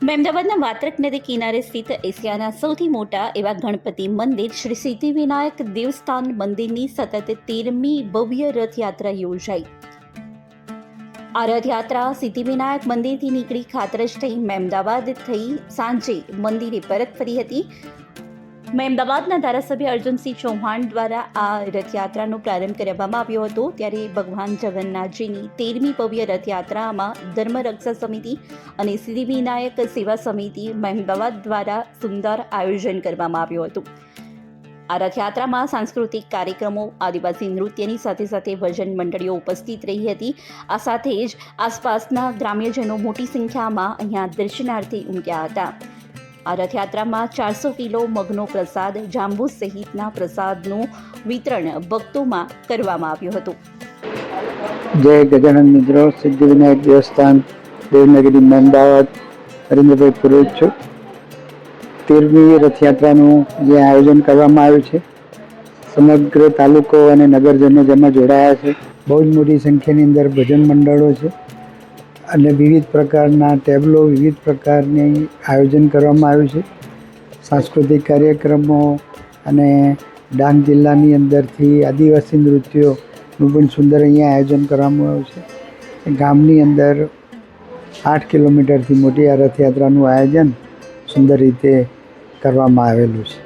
મહેમદાવાદના વાત્રક નદી કિનારે સ્થિત એશિયાના સૌથી મોટા એવા ગણપતિ મંદિર શ્રી સિદ્ધિવિનાયક દેવસ્થાન મંદિરની સતત 13મી ભવ્ય રથયાત્રા યોજાઈ। આ રથયાત્રા સિદ્ધિવિનાયક મંદિરથી નીકળી ખાતરજ થઈ મહેમદાવાદ થઈ સાંજે મંદિરે પરત ફરી હતી। મહેમદાવાદના ધારાસભ્ય અર્જુનસિંહ ચૌહાણ દ્વારા આ રથયાત્રાનો પ્રારંભ કરવામાં આવ્યો હતો। ત્યારે ભગવાન જગન્નાથજીની 13મી ભવ્ય રથયાત્રામાં ધર્મરક્ષા સમિતિ અને સિદ્ધિવિનાયક સેવા સમિતિ મહેમદાવાદ દ્વારા સુંદર આયોજન કરવામાં આવ્યું હતું। આ રથયાત્રામાં સાંસ્કૃતિક કાર્યક્રમો, આદિવાસી નૃત્યની સાથે સાથે ભજન મંડળીઓ ઉપસ્થિત રહી હતી। આ સાથે જ આસપાસના ગ્રામ્યજનો મોટી સંખ્યામાં અહીંયા દર્શનાર્થે ઉમટ્યા હતા। આ રથયાત્રામાં 400 કિલો મગનો પ્રસાદ, જાંબુ સહિતના પ્રસાદનું વિતરણ ભક્તોમાં કરવામાં આવ્યું હતું। જય ગજાનંદ મિત્રો, સિદ્ધિવિનાયક દેવસ્થાન દેવનગરી મહેમદાવાદ, હરીન્દ્રભાઈ પુરોહિત છું। 13મી રથયાત્રાનું જે આયોજન કરવામાં આવ્યું છે, સમગ્ર તાલુકો અને નગરજનો જેમાં જોડાયા છે। બહુ જ મોટી સંખ્યાની અંદર ભજન મંડળો છે અને વિવિધ પ્રકારના ટેબલો, વિવિધ પ્રકારની આયોજન કરવામાં આવ્યું છે। સાંસ્કૃતિક કાર્યક્રમો અને ડાંગ જિલ્લાની અંદરથી આદિવાસી નૃત્યોનું પણ સુંદર અહીંયા આયોજન કરવામાં આવ્યું છે। ગામની અંદર 8 કિલોમીટરથી મોટી આ રથયાત્રાનું આયોજન સુંદર રીતે કરવામાં આવેલું છે।